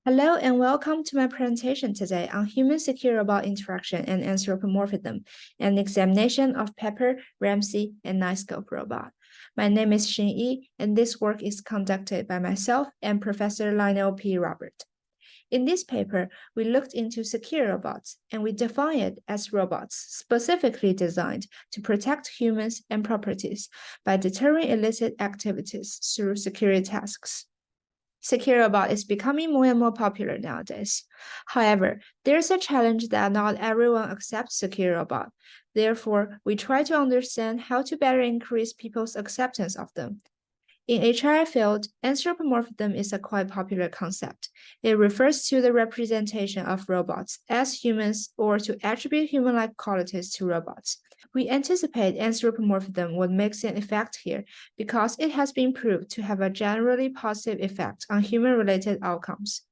Hello and welcome to my presentation today on human secure robot interaction and anthropomorphism, an examination of Pepper, RAMSEE, and Knightscope Robot. My name is Xin Yi, and this work is conducted by myself and Professor Lionel P. Robert. In this paper, we looked into secure robots, and we define it as robots specifically designed to protect humans and properties by deterring illicit activities through security tasks. Secure robot is becoming more and more popular nowadays. However, there's a challenge that not everyone accepts secure robot. Therefore, we try to understand how to better increase people's acceptance of them. In HRI field, anthropomorphism is a quite popular concept. It refers to the representation of robots as humans or to attribute human-like qualities to robots. We anticipate anthropomorphism would make an effect here because it has been proved to have a generally positive effect on human-related outcomes.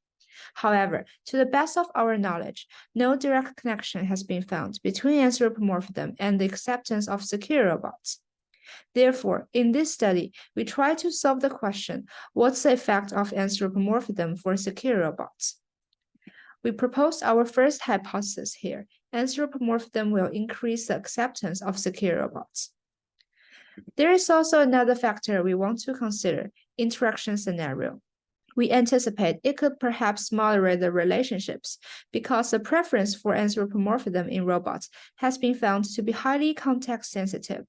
However, to the best of our knowledge, no direct connection has been found between anthropomorphism and the acceptance of secure robots. Therefore, in this study, we try to solve the question, what's the effect of anthropomorphism for secure robots? We propose our first hypothesis here. Anthropomorphism will increase the acceptance of secure robots. There is also another factor we want to consider, interaction scenario. We anticipate it could perhaps moderate the relationships because the preference for anthropomorphism in robots has been found to be highly context sensitive.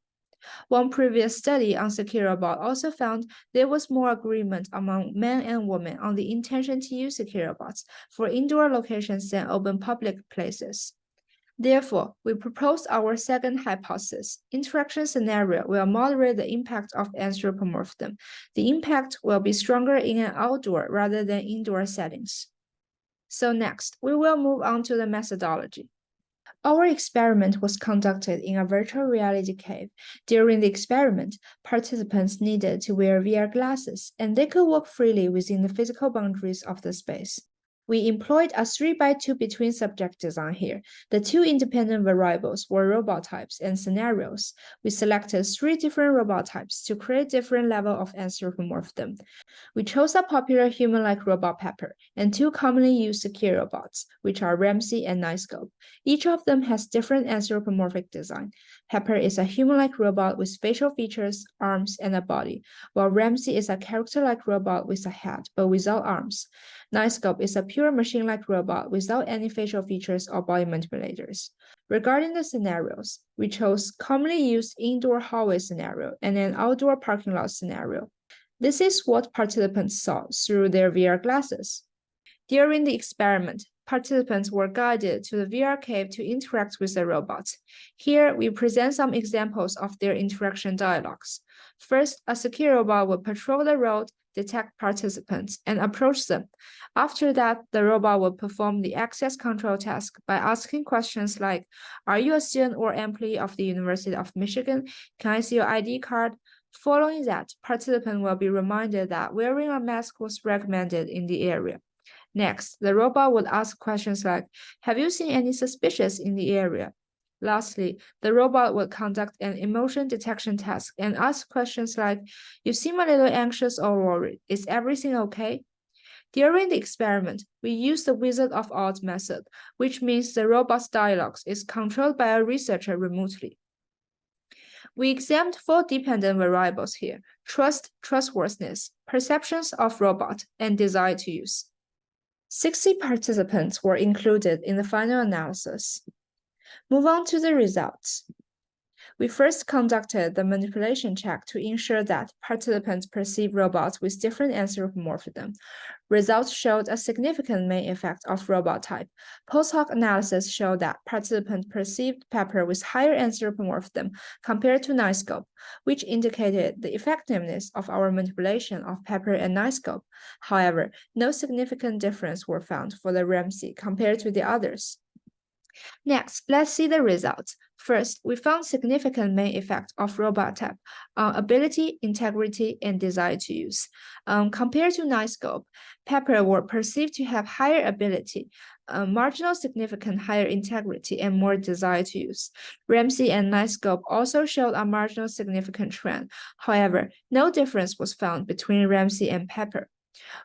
One previous study on secure robot also found there was more agreement among men and women on the intention to use secure robots for indoor locations than open public places. Therefore, we propose our second hypothesis. Interaction scenario will moderate the impact of anthropomorphism. The impact will be stronger in an outdoor rather than indoor settings. So next, we will move on to the methodology. Our experiment was conducted in a virtual reality cave. During the experiment, participants needed to wear VR glasses, and they could walk freely within the physical boundaries of the space. We employed a 3x2 between subject design here. The two independent variables were robot types and scenarios. We selected 3 different robot types to create different levels of anthropomorphism. We chose a popular human-like robot Pepper and 2 commonly used secure robots, which are RAMSEE and Knightscope. Each of them has different anthropomorphic design. Pepper is a human-like robot with facial features, arms, and a body, while RAMSEE is a character-like robot with a head but without arms. Knightscope is a pure machine-like robot without any facial features or body manipulators. Regarding the scenarios, we chose commonly used indoor hallway scenario and an outdoor parking lot scenario. This is what participants saw through their VR glasses. During the experiment, participants were guided to the VR cave to interact with the robots. Here, we present some examples of their interaction dialogues. First, a secure robot will patrol the road, detect participants, and approach them. After that, the robot will perform the access control task by asking questions like, "Are you a student or employee of the University of Michigan? Can I see your ID card?" Following that, participants will be reminded that wearing a mask was recommended in the area. Next, the robot would ask questions like, "Have you seen any suspicious in the area?" Lastly, the robot will conduct an emotion detection task and ask questions like, "You seem a little anxious or worried. Is everything okay?" During the experiment, we used the Wizard of Oz method, which means the robot's dialogues is controlled by a researcher remotely. We examined 4 dependent variables here: trust, trustworthiness, perceptions of robot, and desire to use. 60 participants were included in the final analysis. Move on to the results. We first conducted the manipulation check to ensure that participants perceive robots with different anthropomorphism. Results showed a significant main effect of robot type. Post-hoc analysis showed that participants perceived Pepper with higher anthropomorphism compared to Knightscope, which indicated the effectiveness of our manipulation of Pepper and Knightscope. However, no significant difference were found for the RAMSEE compared to the others. Next, let's see the results. First, we found significant main effect of robot type on ability, integrity, and desire to use. Compared to Knightscope, Pepper were perceived to have higher ability, marginal significant higher integrity, and more desire to use. RAMSEE and Knightscope also showed a marginal significant trend. However, no difference was found between RAMSEE and Pepper.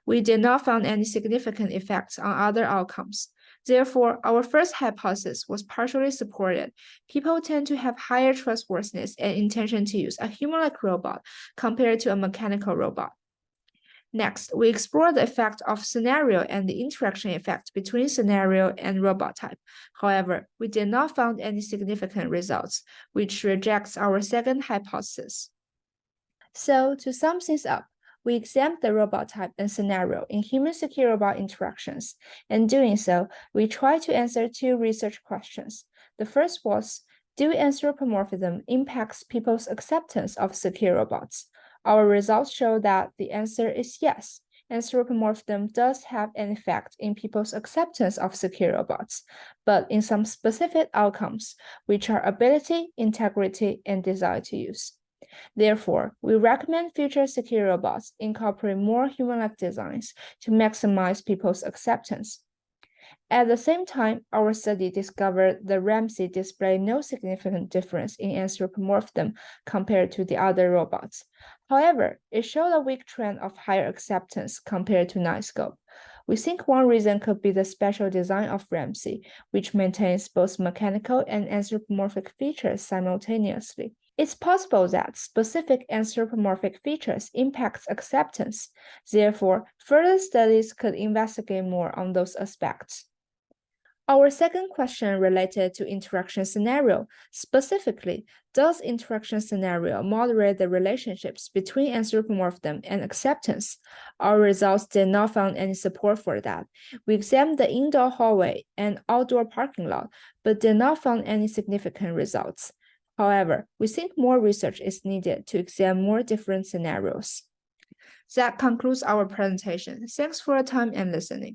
We did not find any significant effects on other outcomes. Therefore, our first hypothesis was partially supported. People tend to have higher trustworthiness and intention to use a human-like robot compared to a mechanical robot. Next, we explore the effect of scenario and the interaction effect between scenario and robot type. However, we did not find any significant results, which rejects our second hypothesis. So, to sum things up, we examined the robot type and scenario in human-secure robot interactions. In doing so, we tried to answer two research questions. The first was, do anthropomorphism impacts people's acceptance of secure robots? Our results show that the answer is yes. Anthropomorphism does have an effect in people's acceptance of secure robots, but in some specific outcomes, which are ability, integrity, and desire to use. Therefore, we recommend future secure robots incorporate more human-like designs to maximize people's acceptance. At the same time, our study discovered the RAMSEE displayed no significant difference in anthropomorphism compared to the other robots. However, it showed a weak trend of higher acceptance compared to Knightscope. We think one reason could be the special design of RAMSEE, which maintains both mechanical and anthropomorphic features simultaneously. It's possible that specific anthropomorphic features impact acceptance. Therefore, further studies could investigate more on those aspects. Our second question related to interaction scenario. Specifically, does interaction scenario moderate the relationships between anthropomorphism and acceptance? Our results did not find any support for that. We examined the indoor hallway and outdoor parking lot, but did not find any significant results. However, we think more research is needed to examine more different scenarios. That concludes our presentation. Thanks for your time and listening.